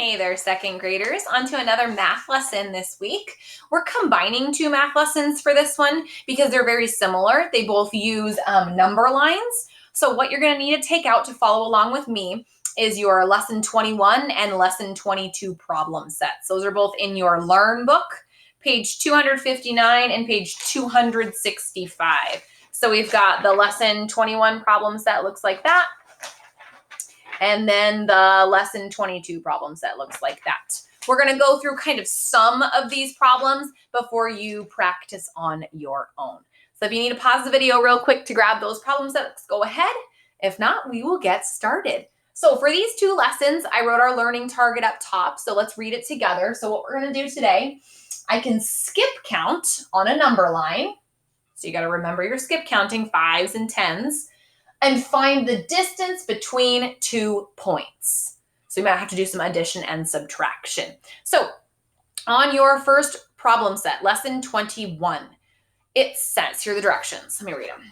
Hey there, second graders. On to another math lesson this week. We're combining two math lessons for this one because they're very similar. They both use number lines. So what you're going to need to take out to follow along with me is your lesson 21 and lesson 22 problem sets. Those are both in your Learn book, page 259 and page 265. So we've got the lesson 21 problem set looks like that. And then the lesson 22 problem set looks like that. We're going to go through kind of some of these problems before you practice on your own. So if you need to pause the video real quick to grab those problem sets, go ahead. If not, we will get started. So for these two lessons, I wrote our learning target up top. So let's read it together. So what we're going to do today, I can skip count on a number line. So you got to remember your skip counting, 5s and 10s. And find the distance between 2 points. So you might have to do some addition and subtraction. So on your first problem set, lesson 21, it says, here are the directions. Let me read them.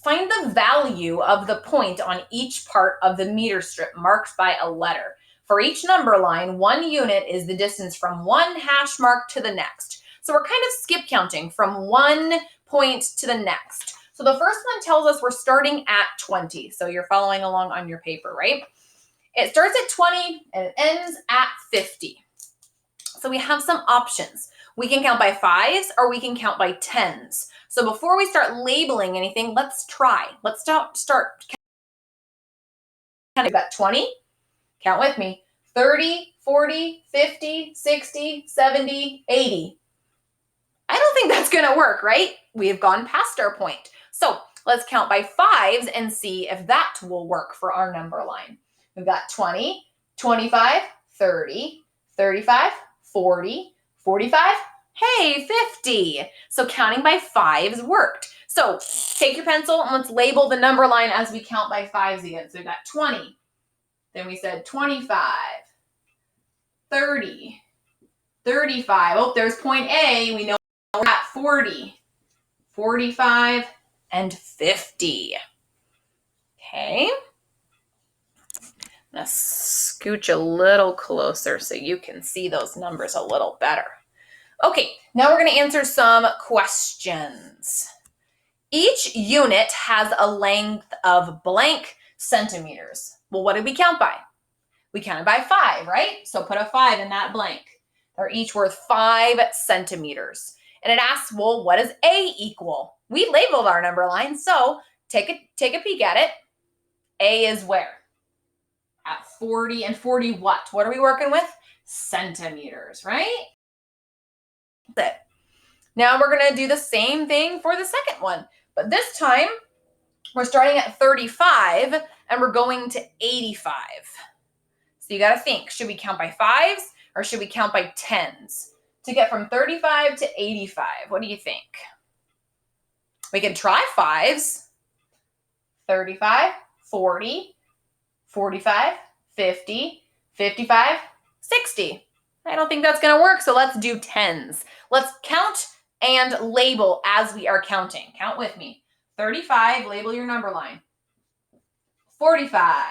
Find the value of the point on each part of the meter strip marked by a letter. For each number line, 1 unit is the distance from one hash mark to the next. So we're kind of skip counting from one point to the next. So the first one tells us we're starting at 20. So you're following along on your paper, right? It starts at 20 and it ends at 50. So we have some options. We can count by 5s or we can count by 10s. So before we start labeling anything, let's try. Let's start counting. We've got 20. Count with me. 30, 40, 50, 60, 70, 80. I don't think that's going to work, right? We have gone past our point. So let's count by 5s and see if that will work for our number line. We've got 20, 25, 30, 35, 40, 45, hey, 50. So counting by 5s worked. So take your pencil and let's label the number line as we count by 5s again. So we've got 20. Then we said 25, 30, 35. Oh, there's point A. We know we're at 40, 45, and 50. Okay. Let's scooch a little closer so you can see those numbers a little better. Okay, now we're going to answer some questions. Each unit has a length of blank centimeters. Well, what did we count by? We counted by 5, right? So put a 5 in that blank. They're each worth 5 centimeters. And it asks, well, what does A equal? We labeled our number line, so take a peek at it. A is where? At 40 and 40 what? What are we working with? Centimeters, right? That's it. Now we're going to do the same thing for the second one. But this time, we're starting at 35 and we're going to 85. So you got to think, should we count by 5s or should we count by 10s? To get from 35 to 85, what do you think? We can try 5s. 35, 40, 45, 50, 55, 60. I don't think that's going to work, so let's do 10s. Let's count and label as we are counting. Count with me. 35, label your number line. 45,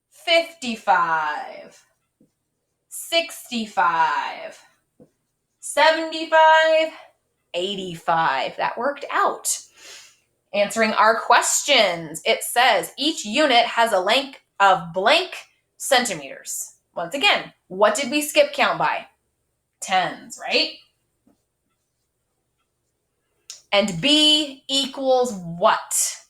55, 65, 75, 85. That worked out. Answering our questions, it says each unit has a length of blank centimeters. Once again, what did we skip count by? 10s, right? And B equals what?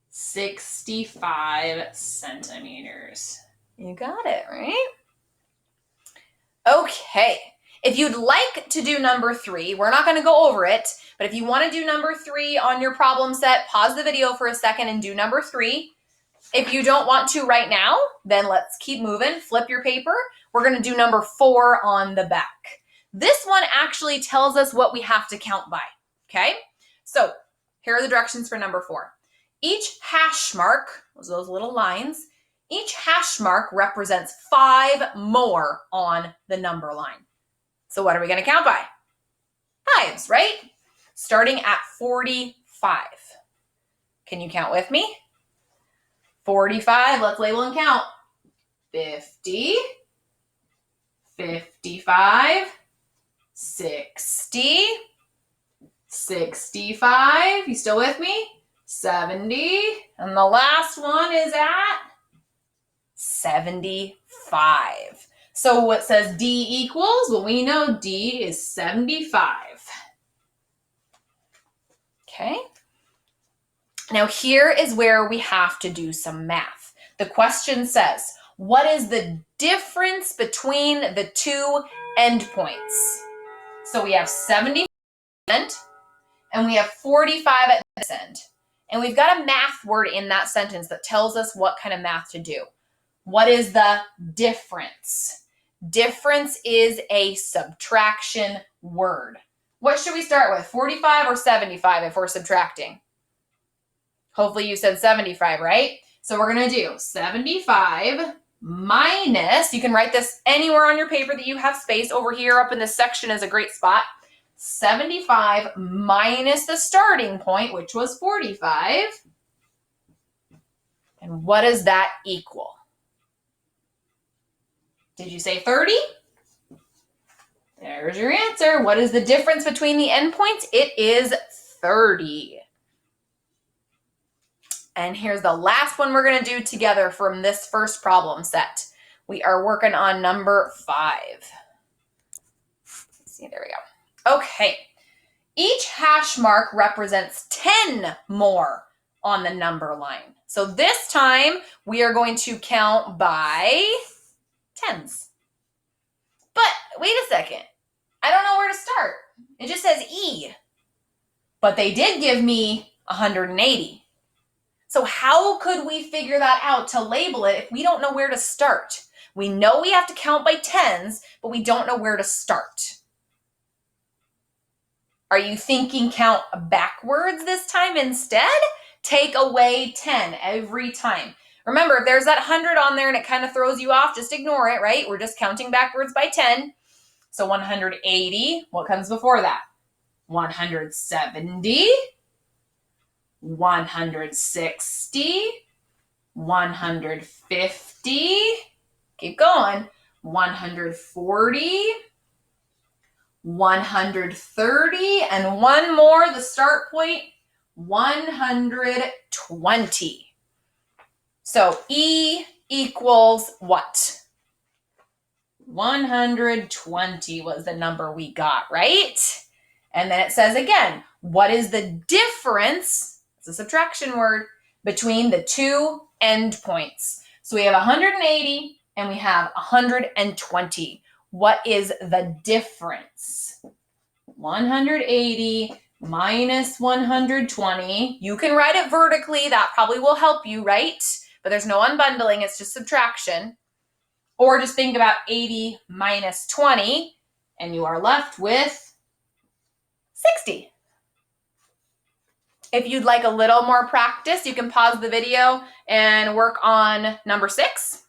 65 centimeters. You got it, right? Okay. If you'd like to do number 3, we're not going to go over it, but if you want to do number 3 on your problem set, pause the video for a second and do number 3. If you don't want to right now, then let's keep moving. Flip your paper. We're going to do number 4 on the back. This one actually tells us what we have to count by, okay? So here are the directions for number 4. Each hash mark, those little lines, each hash mark represents 5 more on the number line. So what are we going to count by? 5s, right? Starting at 45. Can you count with me? 45, let's label and count. 50, 55, 60, 65. You still with me? 70. And the last one is at 75. So what says D equals? Well, we know D is 75. Okay. Now here is where we have to do some math. The question says, what is the difference between the two endpoints? So we have 70% and we have 45 at this end. And we've got a math word in that sentence that tells us what kind of math to do. What is the difference? Difference is a subtraction word. What should we start with, 45 or 75 if we're subtracting? Hopefully you said 75, right? So we're going to do 75 minus, you can write this anywhere on your paper that you have space. Over here up in this section is a great spot. 75 minus the starting point, which was 45. And what does that equal? Did you say 30? There's your answer. What is the difference between the endpoints? It is 30. And here's the last one we're going to do together from this first problem set. We are working on number 5. Let's see, there we go. Okay. Each hash mark represents 10 more on the number line. So this time we are going to count by tens. But wait a second. I don't know where to start. It just says E. But they did give me 180. So how could we figure that out to label it if we don't know where to start? We know we have to count by tens, but we don't know where to start. Are you thinking count backwards this time instead? Take away 10 every time. Remember, if there's that 100 on there and it kind of throws you off, just ignore it, right? We're just counting backwards by 10. So 180, what comes before that? 170, 160, 150, keep going, 140, 130, and one more, the start point, 120. So E equals what? 120 was the number we got, right? And then it says again, what is the difference, it's a subtraction word, between the two endpoints? So we have 180 and we have 120. What is the difference? 180 minus 120. You can write it vertically. That probably will help you, right? But there's no unbundling. It's just subtraction. Or just think about 80 minus 20, and you are left with 60. If you'd like a little more practice, you can pause the video and work on number 6.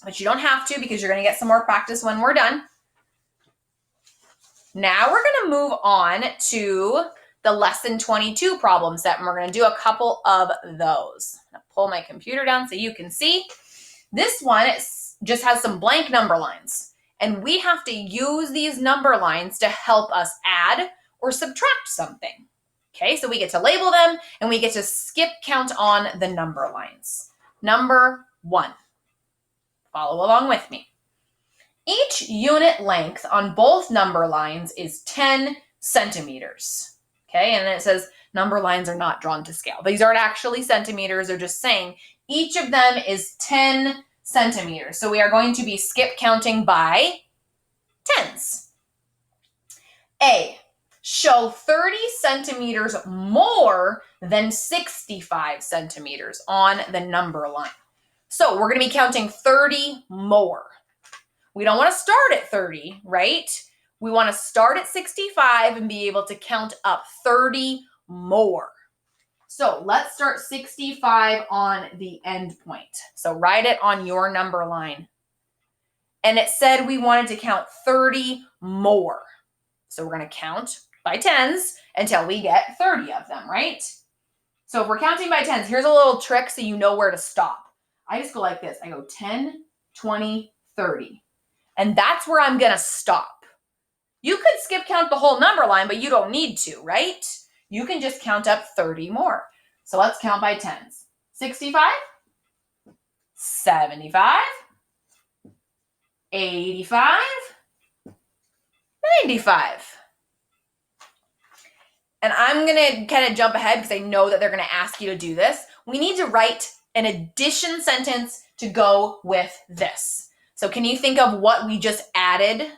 But you don't have to because you're going to get some more practice when we're done. Now we're going to move on to the lesson 22 problem set, and we're going to do a couple of those. I'm going to pull my computer down so you can see. This one just has some blank number lines, and we have to use these number lines to help us add or subtract something. Okay, so we get to label them, and we get to skip count on the number lines. Number 1. Follow along with me. Each unit length on both number lines is 10 centimeters. Okay, and then it says number lines are not drawn to scale. These aren't actually centimeters, they're just saying each of them is 10 centimeters. So we are going to be skip counting by tens. A, show 30 centimeters more than 65 centimeters on the number line. So we're going to be counting 30 more. We don't want to start at 30, right? We want to start at 65 and be able to count up 30 more. So let's start 65 on the end point. So write it on your number line. And it said we wanted to count 30 more. So we're going to count by tens until we get 30 of them, right? So if we're counting by tens, here's a little trick so you know where to stop. I just go like this. I go 10, 20, 30. And that's where I'm going to stop. You could skip count the whole number line, but you don't need to, right? You can just count up 30 more. So let's count by tens. 65, 75, 85, 95. And I'm going to kind of jump ahead because I know that they're going to ask you to do this. We need to write an addition sentence to go with this. So can you think of what we just added?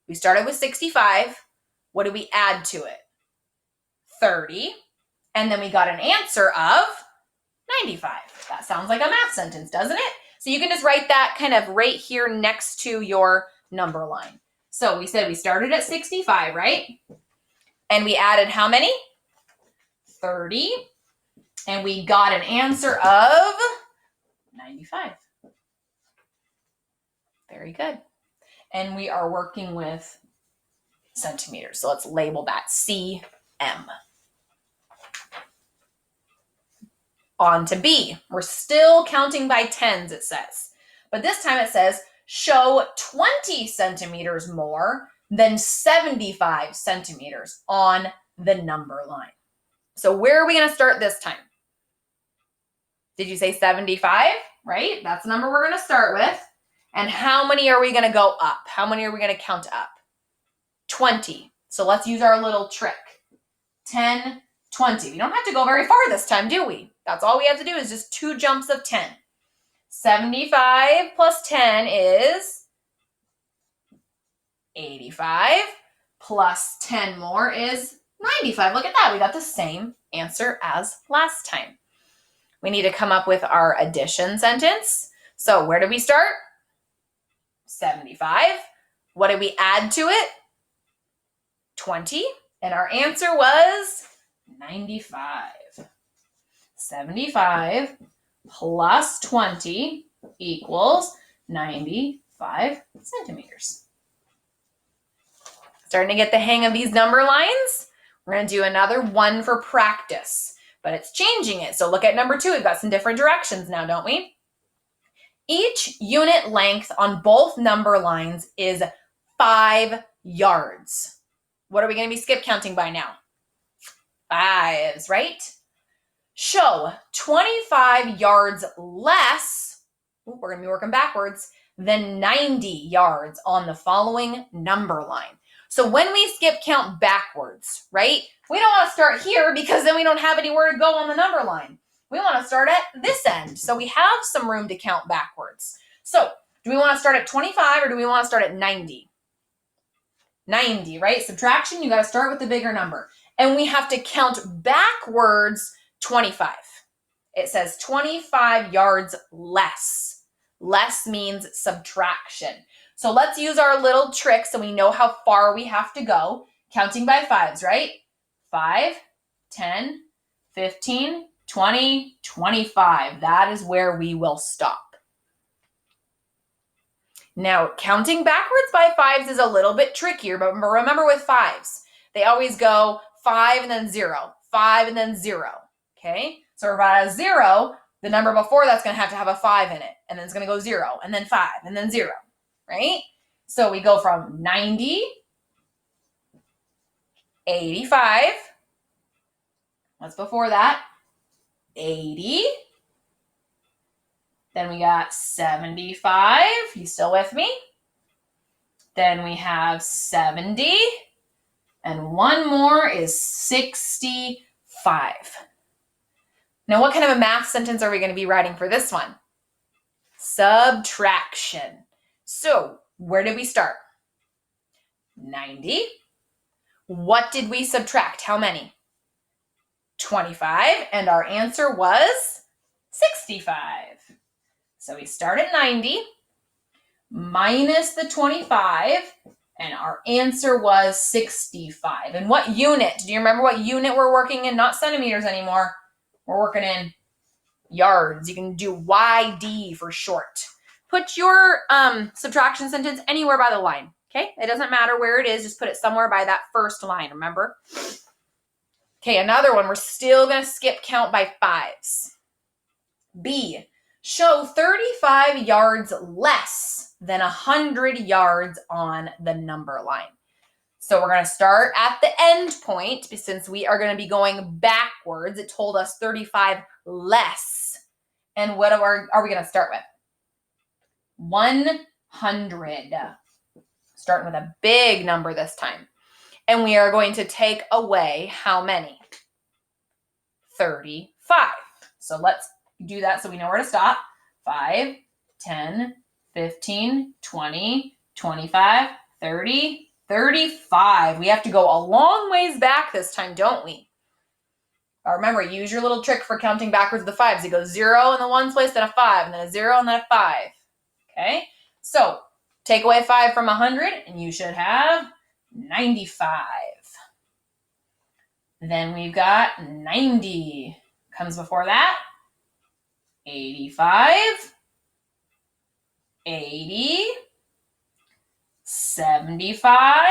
We started with 65. What did we add to it? 30. And then we got an answer of 95. That sounds like a math sentence, doesn't it? So you can just write that kind of right here next to your number line. So we said we started at 65, right? And we added how many? 30. And we got an answer of 95. Very good. And we are working with centimeters. So let's label that CM. On to B. We're still counting by tens, it says. But this time it says, show 20 centimeters more than 75 centimeters on the number line. So where are we going to start this time? Did you say 75? Right? That's the number we're going to start with. And how many are we going to go up? How many are we going to count up? 20. So let's use our little trick. 10, 20. We don't have to go very far this time, do we? That's all we have to do is just 2 jumps of 10. 75 plus 10 is 85. Plus 10 more is 95. Look at that. We got the same answer as last time. We need to come up with our addition sentence. So where did we start? 75. What did we add to it? 20. And our answer was 95. 75 plus 20 equals 95 centimeters. Starting to get the hang of these number lines. We're going to do another one for practice, but it's changing it. So look at number 2. We've got some different directions now, don't we? Each unit length on both number lines is 5 yards. What are we going to be skip counting by now? 5s, right? Show 25 yards less, we're going to be working backwards, than 90 yards on the following number line. So when we skip count backwards, right, we don't want to start here because then we don't have anywhere to go on the number line. We want to start at this end. So we have some room to count backwards. So do we want to start at 25 or do we want to start at 90? 90, right? Subtraction, you got to start with the bigger number. And we have to count backwards 25. It says 25 yards less. Less means subtraction. So let's use our little trick so we know how far we have to go. Counting by 5s, right? 5, 10, 15, 20, 25. That is where we will stop. Now, counting backwards by 5s is a little bit trickier, but remember with 5s, they always go 5 and then 0, 5 and then 0. Okay? So if I have 0, the number before that's going to have a 5 in it, and then it's going to go 0, and then 5, and then 0, right? So we go from 90, 85, what's before that? 80, then we got 75, you still with me? Then we have 70, and one more is 65. Now, what kind of a math sentence are we going to be writing for this one? Subtraction. So, where did we start? 90. What did we subtract? How many? 25. And our answer was 65. So, we start at 90, minus the 25, and our answer was 65. And what unit? Do you remember what unit we're working in? Not centimeters anymore. We're working in yards. You can do YD for short. Put your subtraction sentence anywhere by the line, okay? It doesn't matter where it is. Just put it somewhere by that first line, remember? Okay, another one. We're still going to skip count by 5s. B, Show 35 yards less than 100 yards on the number line. So we're going to start at the end point since we are going to be going backwards. It told us 35 less. And what are we going to start with? 100. Starting with a big number this time. And we are going to take away how many? 35. So let's do that so we know where to stop. 5, 10, 15, 20, 25, 30, 35. We have to go a long ways back this time, don't we? Remember, use your little trick for counting backwards the fives. It goes 0 in the ones place, then a 5, and then a 0, and then a 5. Okay? So take away 5 from 100, and you should have 95. Then we've got 90. Comes before that. 85. 80. 75.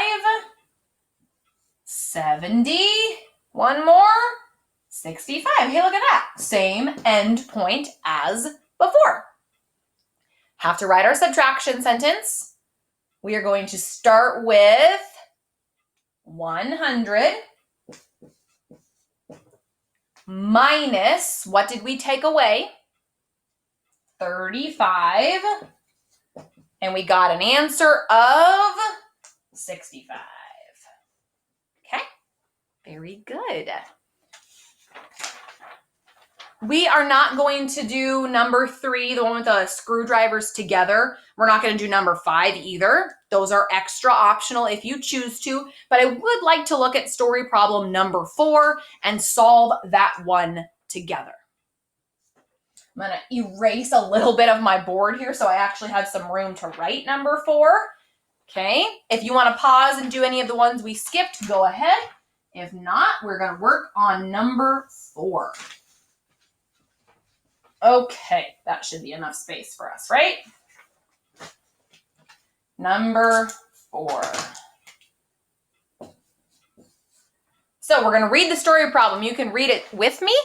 70. One more. 65. Hey, look at that. Same end point as before. Have to write our subtraction sentence. We are going to start with 100 minus, what did we take away? 35. And we got an answer of 65. Okay, very good. We are not going to do number 3, the one with the screwdrivers together. We're not going to do number 5 either. Those are extra optional if you choose to, but I would like to look at story problem number 4 and solve that one together. I'm going to erase a little bit of my board here so I actually have some room to write number 4. Okay, if you want to pause and do any of the ones we skipped, go ahead. If not, we're going to work on number 4. Okay, that should be enough space for us, right? Number 4. So we're going to read the story problem. You can read it with me.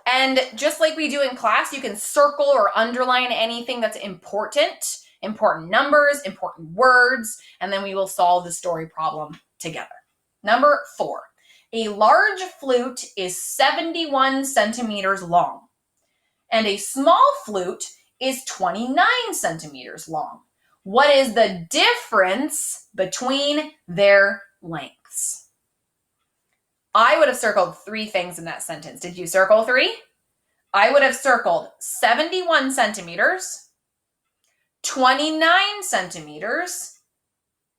And just like we do in class, you can circle or underline anything that's important numbers, important words, and then we will solve the story problem together. Number 4. A large flute is 71 centimeters long, and a small flute is 29 centimeters long. What is the difference between their lengths? I would have circled 3 things in that sentence. Did you circle 3? I would have circled 71 centimeters, 29 centimeters,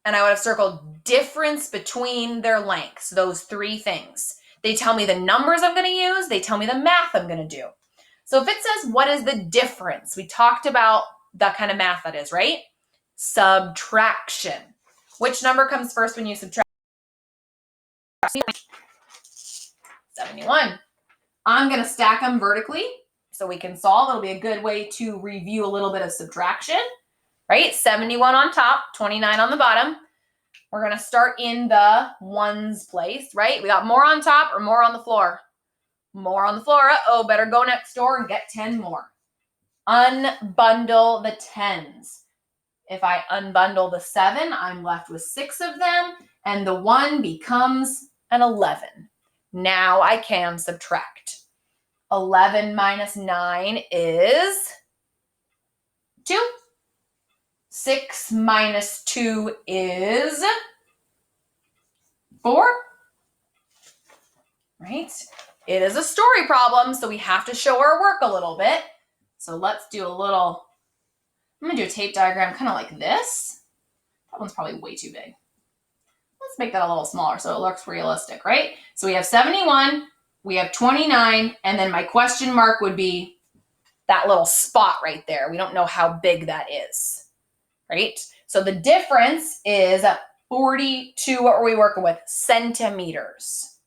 and I would have circled difference between their lengths, those 3 things. They tell me the numbers I'm going to use. They tell me the math I'm going to do. So if it says, what is the difference? We talked about that kind of math that is, right? Subtraction. Which number comes first when you subtract? 71. I'm going to stack them vertically so we can solve. It'll be a good way to review a little bit of subtraction, right? 71 on top, 29 on the bottom. We're going to start in the ones place, right? We got more on top or more on the floor? More on the floor. Uh-oh, better go next door and get 10 more. Unbundle the 10s. If I unbundle the 7, I'm left with 6 of them, and the 1 becomes an 11. Now I can subtract. 11 minus 9 is 2. 6 minus 2 is 4. Right? It is a story problem, so we have to show our work a little bit. So let's do a little, I'm going to do a tape diagram kind of like this. That one's probably way too big. Let's make that a little smaller so it looks realistic, right? So we have 71, we have 29, and then my question mark would be that little spot right there. We don't know how big that is, right? So the difference is 42, what were we working with? Centimeters.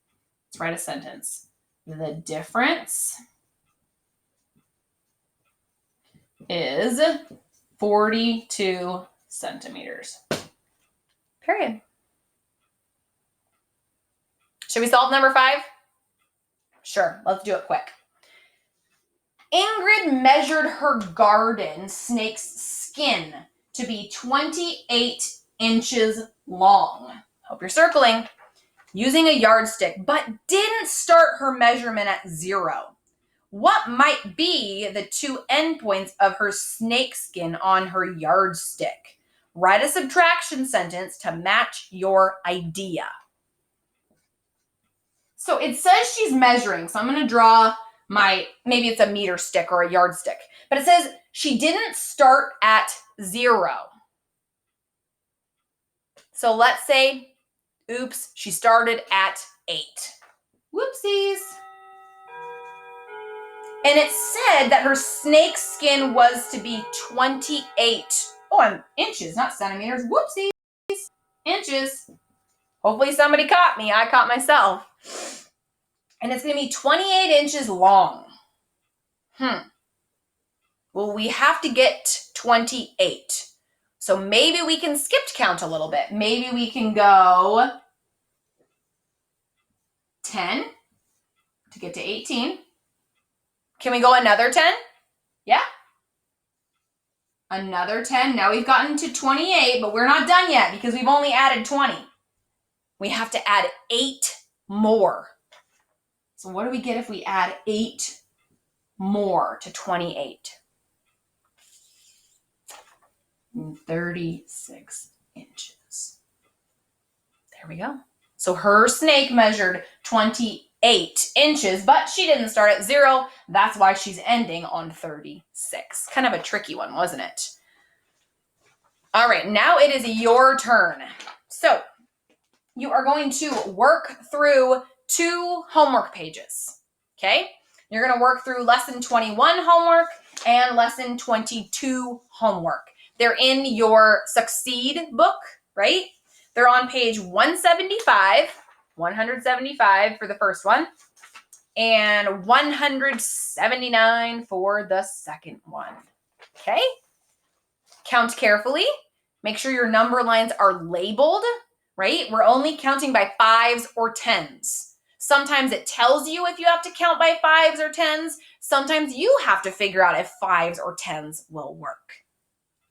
Let's write a sentence. The difference is 42 centimeters. Period. Should we solve number 5? Sure, let's do it quick. Ingrid measured her garden snake's skin to be 28 inches long. Hope you're circling. Using a yardstick, but didn't start her measurement at 0. What might be the 2 endpoints of her snake skin on her yardstick? Write a subtraction sentence to match your idea. So it says she's measuring, so I'm going to draw maybe it's a meter stick or a yardstick, but it says she didn't start at 0. So let's say, oops, she started at 8. Whoopsies. And it said that her snake skin was to be 28. Oh, I'm inches, not centimeters. Whoopsies. Inches. Hopefully somebody caught me. I caught myself. And it's going to be 28 inches long. Well, we have to get 28. So maybe we can skip count a little bit. Maybe we can go 10 to get to 18. Can we go another 10? Yeah. Another 10. Now we've gotten to 28, but we're not done yet because we've only added 20. We have to add 8 more. So what do we get if we add 8 more to 28? 36 inches. There we go. So her snake measured 28 inches, but she didn't start at 0. That's why she's ending on 36. Kind of a tricky one, wasn't it? All right, now it is your turn. So you are going to work through 2 homework pages, okay? You're going to work through lesson 21 homework and lesson 22 homework. They're in your Succeed book, right? They're on page 175 for the first one, and 179 for the second one, okay? Count carefully. Make sure your number lines are labeled, right? We're only counting by 5s or 10s. Sometimes it tells you if you have to count by 5s or 10s. Sometimes you have to figure out if 5s or 10s will work.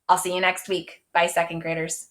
I'll see you next week. Bye, second graders.